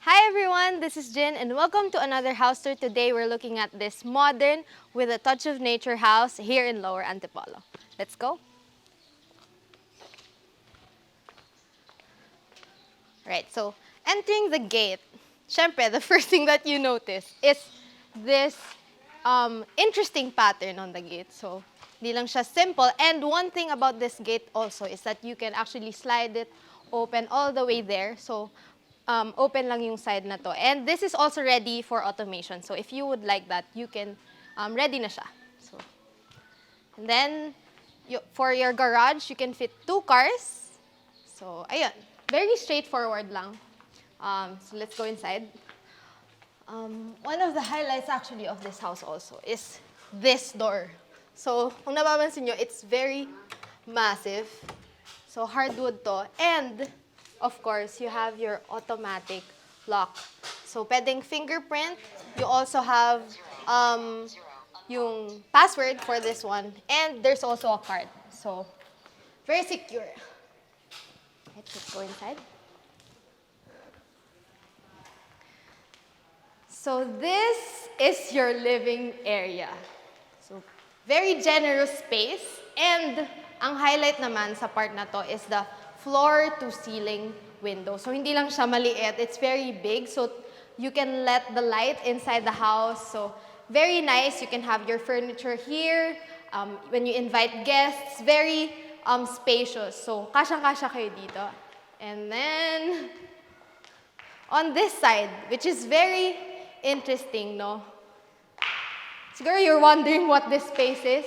Hi everyone, this is Jin and welcome to another house tour. Today we're looking at this modern with a touch of nature house here in Lower Antipolo. Let's go. Right, so entering the gate, syempre, the first thing that you notice is this interesting pattern on the gate. So, di lang siya simple. And one thing about this gate also is that you can actually slide it open all the way there. So, open lang yung side na to. And this is also ready for automation. So, if you would like that, you can, ready na siya. So, and then, for your garage, you can fit 2 cars. So, ayun. Very straightforward lang. So let's go inside. One of the highlights actually of this house also is this door. So kung napapansin nyo, it's very massive. So hardwood to. And of course, you have your automatic lock. So pwedeng fingerprint. You also have yung password for this one. And there's also a card. So very secure. Let's go inside. So this is your living area. So very generous space. And ang highlight naman sa part na to is the floor to ceiling window. So hindi lang siya maliit, it's very big. So you can let the light inside the house. So very nice. You can have your furniture here. When you invite guests, very spacious. So, kasyang-kasya kayo dito. And then, on this side, which is very interesting, no? Siguro you're wondering what this space is.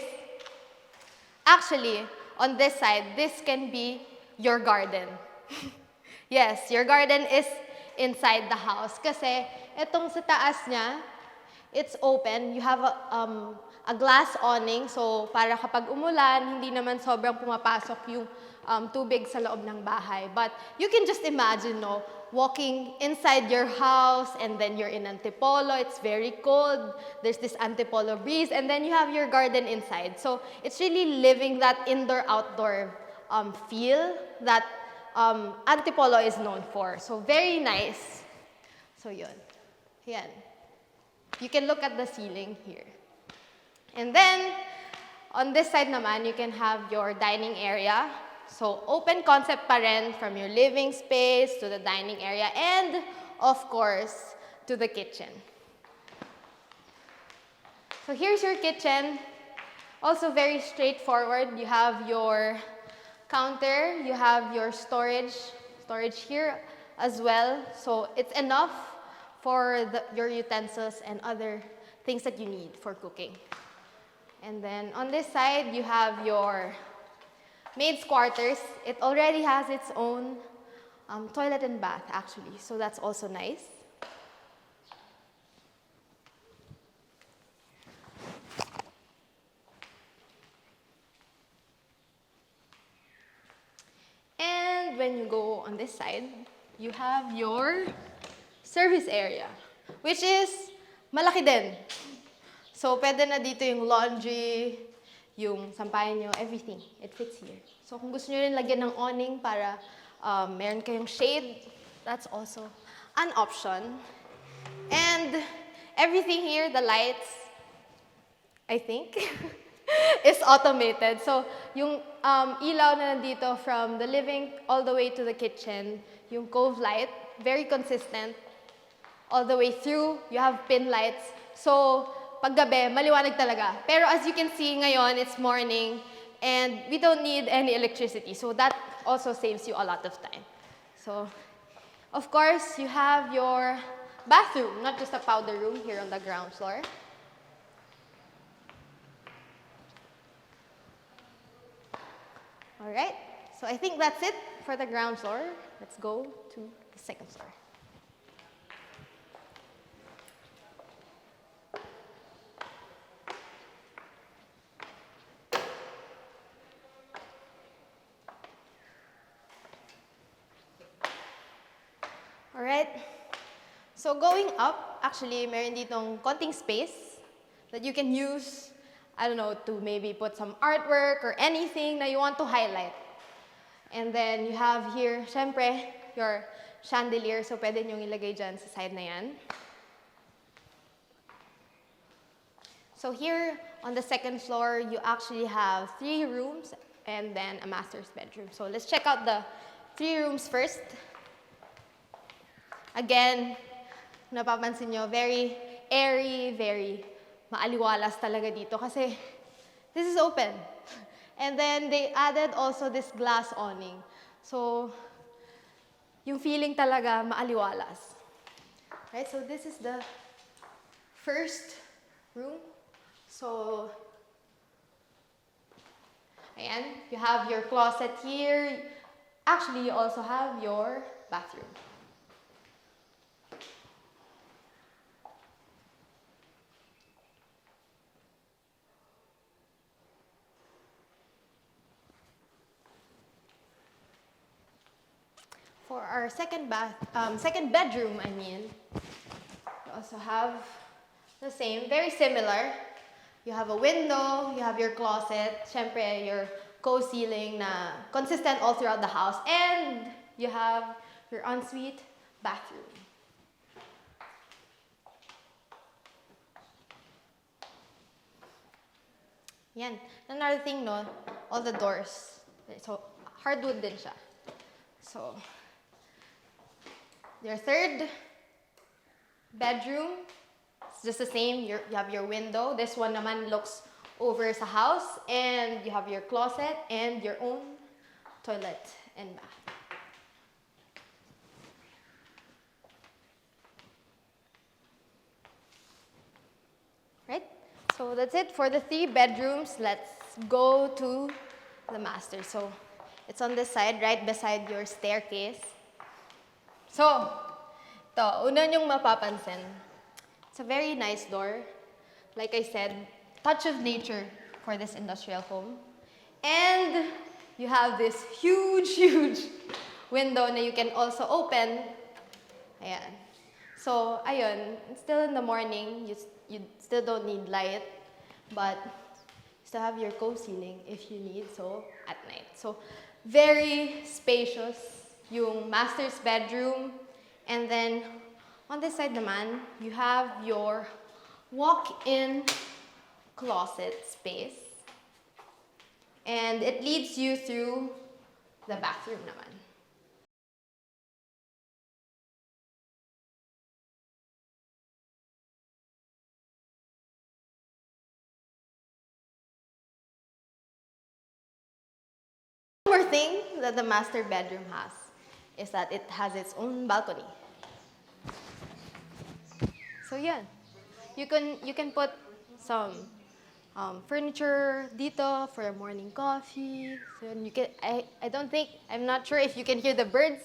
Actually, on this side, this can be your garden. Yes, your garden is inside the house. Kasi, itong sa taas niya, it's open. You have a glass awning. So, para kapag umulan, hindi naman sobrang pumapasok yung tubig sa loob ng bahay. But you can just imagine, no, walking inside your house and then you're in Antipolo. It's very cold. There's this Antipolo breeze. And then you have your garden inside. So, it's really living that indoor-outdoor feel that Antipolo is known for. So, very nice. So, yun. Yan. You can look at the ceiling here. And then, on this side naman, you can have your dining area. So, open concept pa rin from your living space to the dining area and, of course, to the kitchen. So, here's your kitchen. Also very straightforward. You have your counter. You have your storage here as well. So, it's enough for your utensils and other things that you need for cooking. And then on this side, you have your maid's quarters. It already has its own toilet and bath, actually. So that's also nice. And when you go on this side, you have your service area, which is malaki din. So, pwede na dito yung laundry, yung sampayan nyo, everything. It fits here. So, kung gusto nyo rin lagyan ng awning para meron kayong shade, that's also an option. And everything here, the lights, I think, is automated. So, yung ilaw na nandito from the living all the way to the kitchen, yung cove light, very consistent. All the way through, you have pin lights. So, pag gabi, maliwanag talaga. Pero as you can see ngayon, it's morning, and we don't need any electricity. So that also saves you a lot of time. So, of course, you have your bathroom, not just a powder room here on the ground floor. All right, so I think that's it for the ground floor. Let's go to the second floor. Alright, so going up, actually, meron ditong konting space that you can use, I don't know, to maybe put some artwork or anything that you want to highlight. And then you have here, syempre, your chandelier. So, pwede nyong ilagay dyan sa side na yan. So here, on the second floor, you actually have 3 rooms and then a master's bedroom. So let's check out the 3 rooms first. Again, napapansin nyo, very airy, very maaliwalas talaga dito kasi this is open. And then they added also this glass awning. So, yung feeling talaga maaliwalas. Right, so this is the first room. So, ayan, you have your closet here. Actually, you also have your bathroom. For our second bedroom, you also have the same, very similar. You have a window, you have your closet, syempre your co-ceiling na consistent all throughout the house, and you have your ensuite bathroom. Yan. Another thing, no, all the doors. So, hardwood din siya. So, your third bedroom, it's just the same. You have your window. This one naman looks over sa house. And you have your closet and your own toilet and bath. Right? So that's it for the 3 bedrooms. Let's go to the master. So it's on this side, right beside your staircase. So, ito, una nyong mapapansin. It's a very nice door. Like I said, touch of nature for this industrial home. And you have this huge, huge window na you can also open. Ayan. So, ayun, it's still in the morning. You still don't need light. But you still have your co-ceiling if you need, so at night. So, very spacious yung master's bedroom. And then, on this side naman, you have your walk-in closet space. And it leads you through the bathroom naman. One more thing that the master bedroom has is that it has its own balcony. So yeah, you can put some furniture dito for a morning coffee. So you can, I'm not sure if you can hear the birds,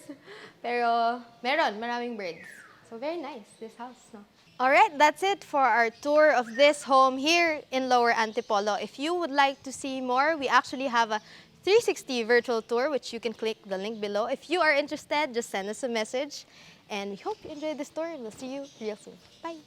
pero maraming birds. So very nice, this house, no? All right, that's it for our tour of this home here in Lower Antipolo. If you would like to see more, we actually have a 360 virtual tour, which you can click the link below. If you are interested, just send us a message. And we hope you enjoyed this tour, and we'll see you real soon. Bye!